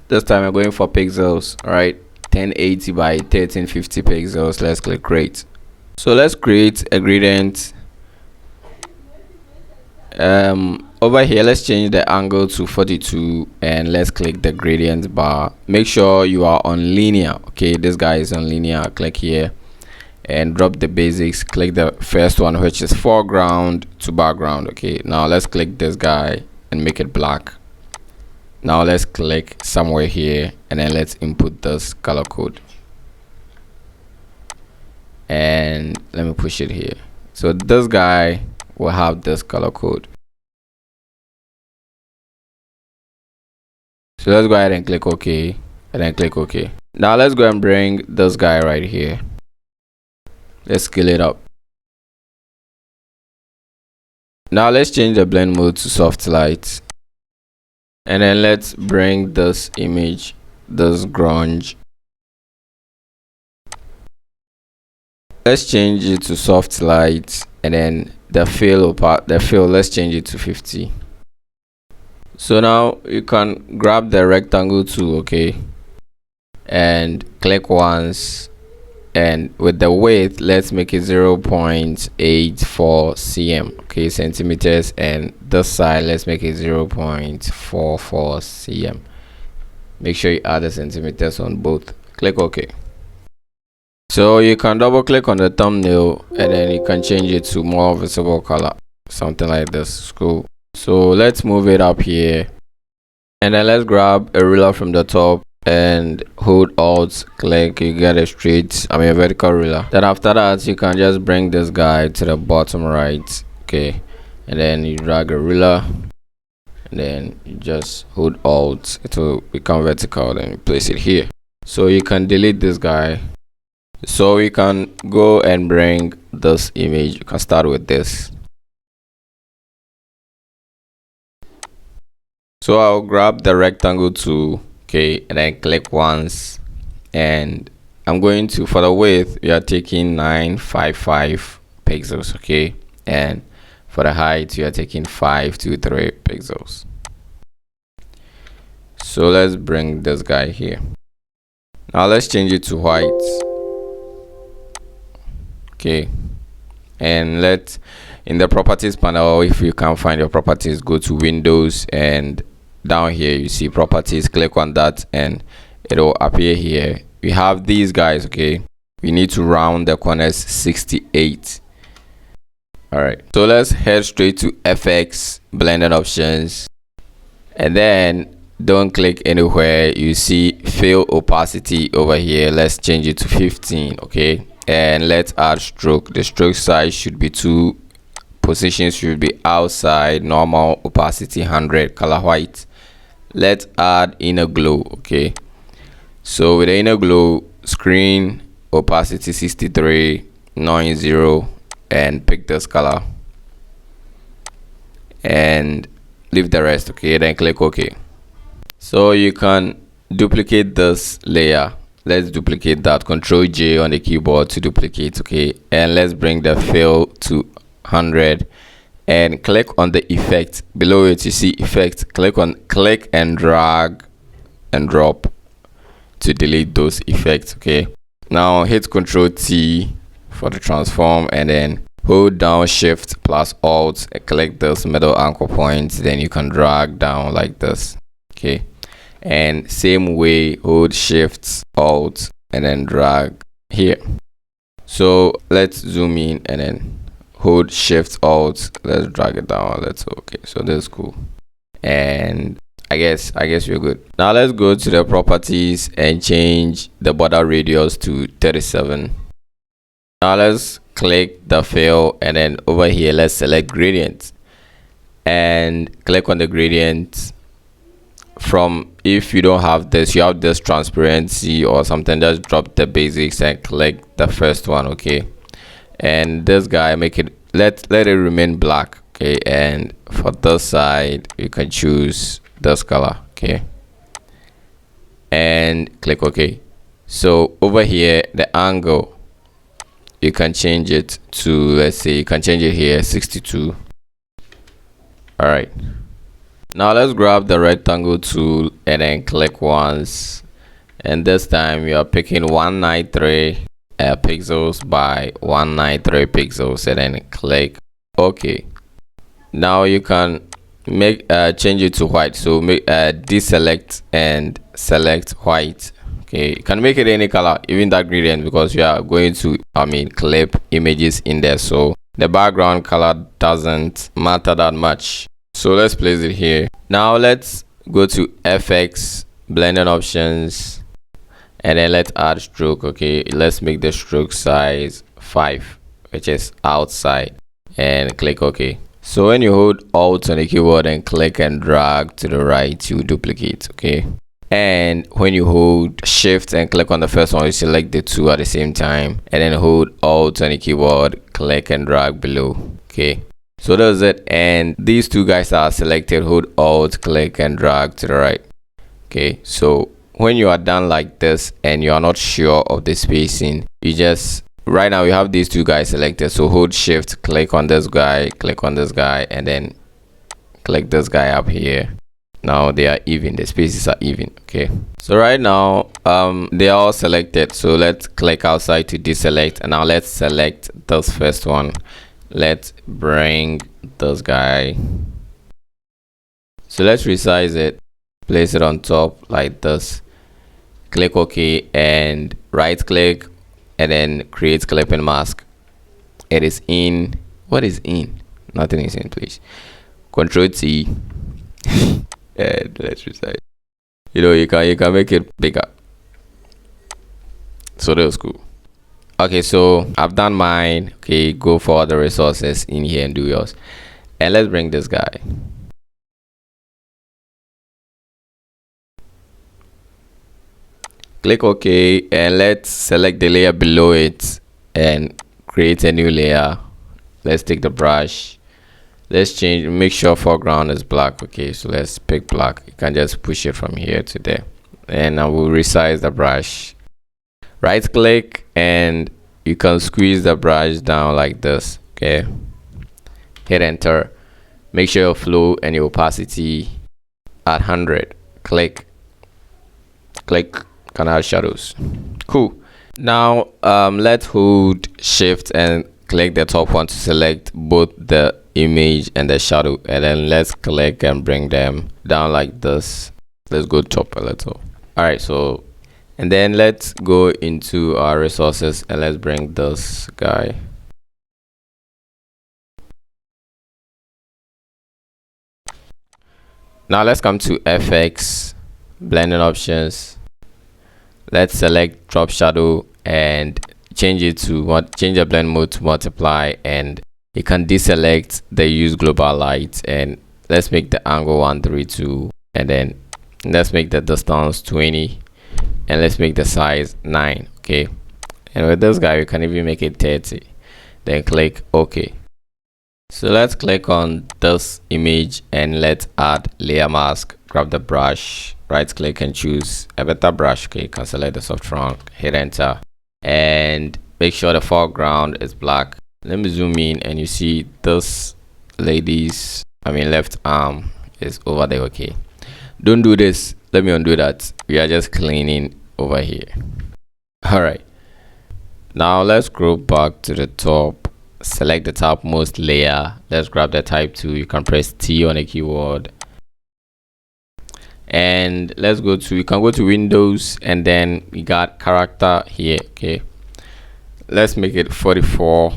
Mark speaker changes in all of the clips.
Speaker 1: This time we're going for pixels. All right, 1080 by 1350 pixels. Let's click create. So let's create a gradient. Over here, let's change the angle to 42 and let's click the gradient bar. Make sure you are on linear. Okay, this guy is on linear. Click here and drop the basics. Click the first one, which is foreground to background. Okay, now let's click this guy and make it black. Now let's click somewhere here and then let's input this color code, and let me push it here. So this guy will have this color code. So let's go ahead and click OK, and then click OK. Now let's go and bring this guy right here. Let's scale it up. Now let's change the blend mode to soft light, and then let's bring this image, this grunge. Let's change it to soft light, and then the fill let's change it to 50. So now you can grab the rectangle tool, okay, and click once, and with the width let's make it 0.84 cm, okay, centimeters, and this side let's make it 0.44 cm. Make sure you add the centimeters on both. Click OK. So you can double click on the thumbnail and then you can change it to more visible color, something like this. Cool. So let's move it up here, and then let's grab a ruler from the top and hold Alt, click, you get a vertical ruler. Then after that you can just bring this guy to the bottom right, okay, and then you drag a ruler and then you just hold Alt, it will become vertical, then you place it here. So you can delete this guy. So we can go and bring this image. You can start with this. So I'll grab the rectangle tool, okay, and then click once, and I'm going to, for the width we are taking 955 pixels, okay, and for the height we are taking 523 pixels. So let's bring this guy here. Now let's change it to white, okay, and let's, in the properties panel, if you can't find your properties, go to Windows, and down here you see properties, click on that and it will appear here. We have these guys, okay, we need to round the corners 68. All right, so let's head straight to FX, blending options, and then don't click anywhere. You see fill opacity over here. Let's change it to 15, okay, and let's add stroke. The stroke size should be 2, positions should be outside, normal, opacity 100, color white. Let's add inner glow, okay, so with the inner glow, screen opacity 63, noise 0, and pick this color and leave the rest, okay, then click OK. So you can duplicate this layer. Let's duplicate that, Ctrl J on the keyboard to duplicate, okay, and let's bring the fill to 100 and click on the effect. Below it you see effect, click and drag and drop to delete those effects, okay. Now hit Ctrl T for the transform, and then hold down Shift plus Alt and click this middle anchor point, then you can drag down like this, okay, and same way hold Shift Alt and then drag here. So let's zoom in and then hold Shift Alt, let's drag it down. Let's okay, so that's cool, and I guess we're good. Now let's go to the properties and change the border radius to 37. Now let's click the fill, and then over here let's select gradient and click on the gradient. From, if you don't have this, you have this transparency or something, just drop the basics and click the first one, okay, and this guy, make it, let it remain black, okay, and for this side you can choose this color, okay, and click OK. So over here the angle, you can change it to, let's say you can change it here 62. All right, Now let's grab the rectangle tool and then click once, and this time we are picking 193 pixels by 193 pixels, and then click OK. Now you can make change it to white, so make deselect and select white. Okay, you can make it any color, even that gradient, because you are going to clip images in there, so the background color doesn't matter that much. So let's place it here. Now let's go to FX, blending options, and then let's add stroke. Okay, let's make the stroke size 5, which is outside, and click OK. So when you hold Alt on the keyboard and click and drag to the right, you duplicate. Okay, and when you hold Shift and click on the first one, you select the two at the same time, and then hold Alt on the keyboard, click and drag below. Okay, so that's it, and these two guys are selected. Hold Alt, click and drag to the right. Okay, so when you are done like this and you are not sure of the spacing, you just, right now we have these two guys selected, so hold Shift, click on this guy, and then click this guy up here. Now they are even, the spaces are even. Okay, so right now they are all selected, so let's click outside to deselect, and now let's select this first one. Let's bring this guy, so let's resize it, place it on top like this, click OK, and right click and then create clipping mask. It is in. What is in? Nothing is in, please. Control T and let's resize. You can make it bigger. So that was cool. Okay, so I've done mine. Okay, go for other resources in here and do yours, and let's bring this guy. Click OK, and let's select the layer below it and create a new layer. Let's take the brush, let's change, make sure foreground is black. Okay, so let's pick black. You can just push it from here to there, and I will resize the brush. Right click and you can squeeze the brush down like this. Okay, hit enter, make sure your flow and your opacity at 100. Click, can add shadows. Cool. Now let's hold Shift and click the top one to select both the image and the shadow, and then let's click and bring them down like this. Let's go top a little. All right, so, and then let's go into our resources and let's bring this guy. Now let's come to FX, blending options. Let's select drop shadow and change it to change the blend mode to multiply, and you can deselect the use global light, and let's make the angle 132, and then let's make the distance 20, and let's make the size 9. Okay, and with this guy you can even make it 30, then click OK. So let's click on this image and let's add layer mask. Grab the brush, right click and choose a better brush. Okay, you can select the soft trunk, hit enter, and make sure the foreground is black. Let me zoom in and you see this lady's left arm is over there. Okay, don't do this, let me undo that. We are just cleaning over here. All right, now let's scroll back to the top, select the topmost layer. Let's grab the type 2. You can press T on the keyboard, and let's go to, you can go to Windows, and then we got character here. Okay, let's make it 44.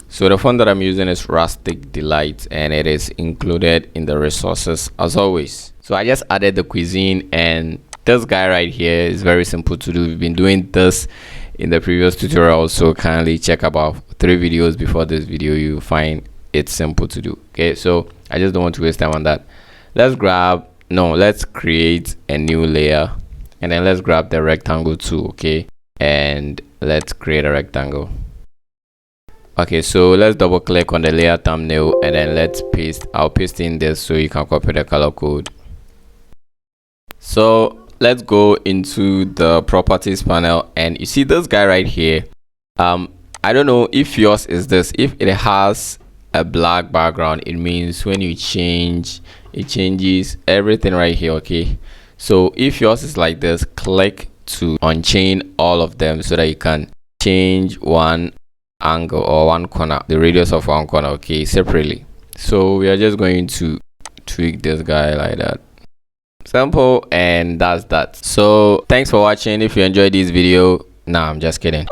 Speaker 1: So the font that I'm using is Rustic Delight, and it is included in the resources as always. So I just added the Cuisine, and this guy right here is very simple to do. We've been doing this in the previous tutorial, so kindly check about 3 videos before this video. You find it simple to do. Okay, so I just don't want to waste time on that. Let's create a new layer, and then let's grab the rectangle tool. Okay, and let's create a rectangle. Okay, so let's double click on the layer thumbnail, and then let's paste. I'll paste in this so you can copy the color code. So let's go into the properties panel, and you see this guy right here. I don't know if yours is this. If it has a black background, it means when you change, it changes everything right here. Okay, so if yours is like this, click to unchain all of them so that you can change one angle or one corner, the radius of one corner, okay, separately. So we are just going to tweak this guy like that. Simple, and that's that. So thanks for watching. If you enjoyed this video, nah, I'm just kidding.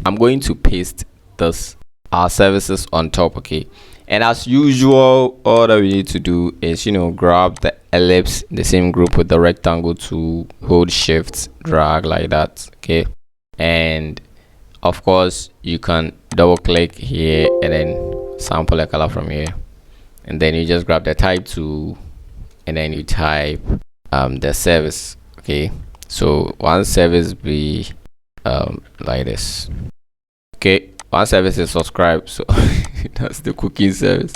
Speaker 1: I'm going to paste this our services on top, okay? And as usual, all that we need to do is, grab the ellipse, the same group with the rectangle, to hold shift, drag like that, okay? And of course, you can double click here and then sample a color from here, and then you just grab the type tool and then you type the service, okay? So one service be like this, okay? One service is subscribe, so that's the cooking service.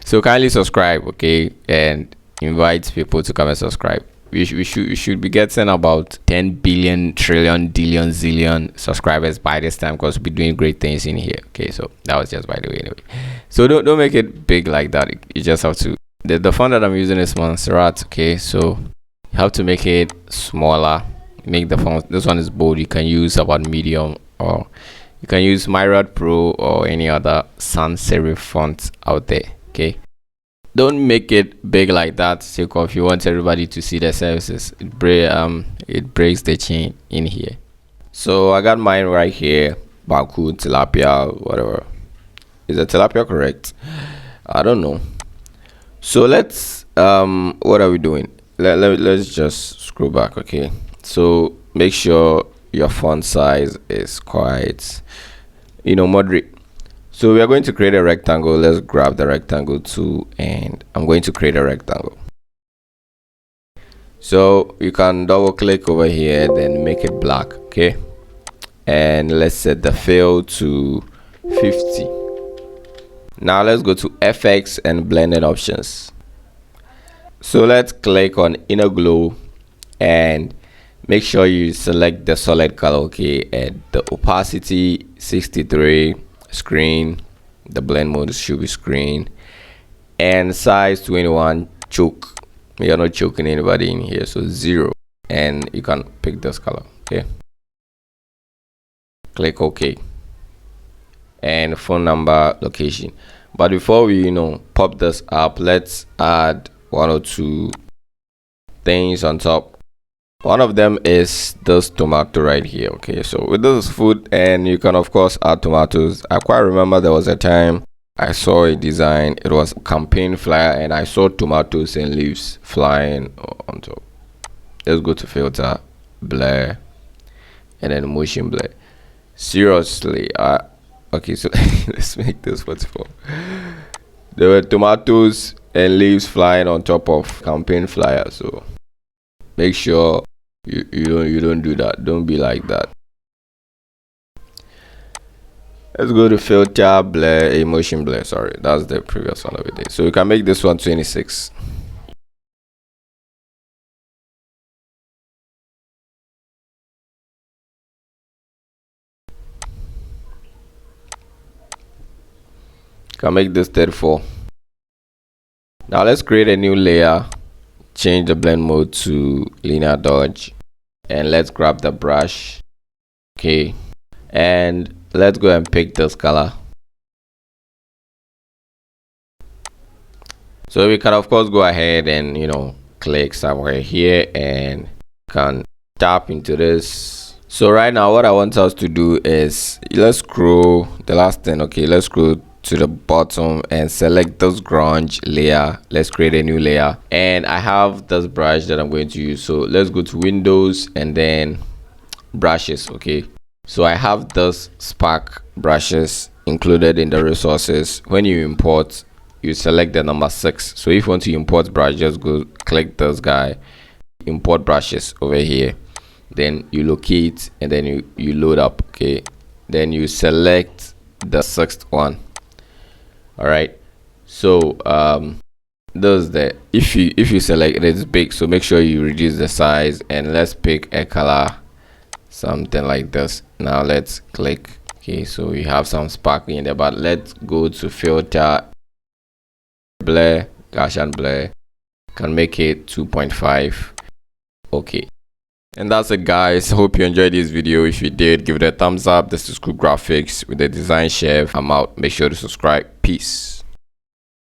Speaker 1: So kindly subscribe, okay, and invite people to come and subscribe. We should be getting about 10 billion trillion dillion zillion subscribers by this time, because we'll be doing great things in here. Okay, so that was just by the way. Anyway, so don't make it big like that. You just have to. The font that I'm using is Montserrat. Okay, so you have to make it smaller. Make the font. This one is bold. You can use about medium, or you can use Myriad Pro or any other sans serif font out there. Okay, don't make it big like that, because if you want everybody to see the services, it breaks the chain in here. So I got mine right here. Baku, tilapia, whatever. Is the tilapia correct? I don't know. So let's what are we doing? Let's just scroll back. Okay, so make sure your font size is quite moderate. So we are going to create a rectangle. Let's grab the rectangle tool, and I'm going to create a rectangle. So you can double click over here, then make it black, okay? And let's set the fill to 50. Now let's go to FX and blending options. So let's click on inner glow and make sure you select the solid color, okay? And the opacity 63, screen, the blend mode should be screen, and size 21. Choke, you're not choking anybody in here, so 0, and you can pick this color, okay? Click OK, and phone number, location. But before we pop this up, let's add 1 or 2 things on top. One of them is this tomato right here, okay? So with this food, and you can of course add tomatoes. I quite remember there was a time I saw a design, it was a campaign flyer, and I saw tomatoes and leaves flying on top. Let's go to filter, blur, and then motion blur. Seriously, okay, so let's make this 44. There were tomatoes and leaves flying on top of campaign flyer, so make sure you don't do that. Don't be like that. Let's go to filter, blur, emotion blur. Sorry, that's the previous one of it. So you can make this one 26. Can make this 34. Now let's create a new layer. Change the blend mode to linear dodge, and let's grab the brush, okay, and let's go and pick this color. So we can of course go ahead and click somewhere here and can tap into this. So right now what I want us to do is, let's scroll the last thing, okay, let's scroll to the bottom and select this grunge layer. Let's create a new layer, and I have this brush that I'm going to use. So let's go to Windows and then brushes, okay? So I have this spark brushes included in the resources. When you import, you select the number 6. So if you want to import brush, just go click this guy, import brushes over here, then you locate, and then you load up, okay? Then you select the 6th one. All right, so those that if you select it is big, so make sure you reduce the size, and let's pick a color, something like this. Now let's click. Okay, so we have some sparkling in there, but let's go to filter, blur, Gaussian blur. Can make it 2.5. Okay, and that's it, guys. Hope you enjoyed this video. If you did, give it a thumbs up. This is Cool Graphics with the Design Chef. I'm out. Make sure to subscribe. Peace.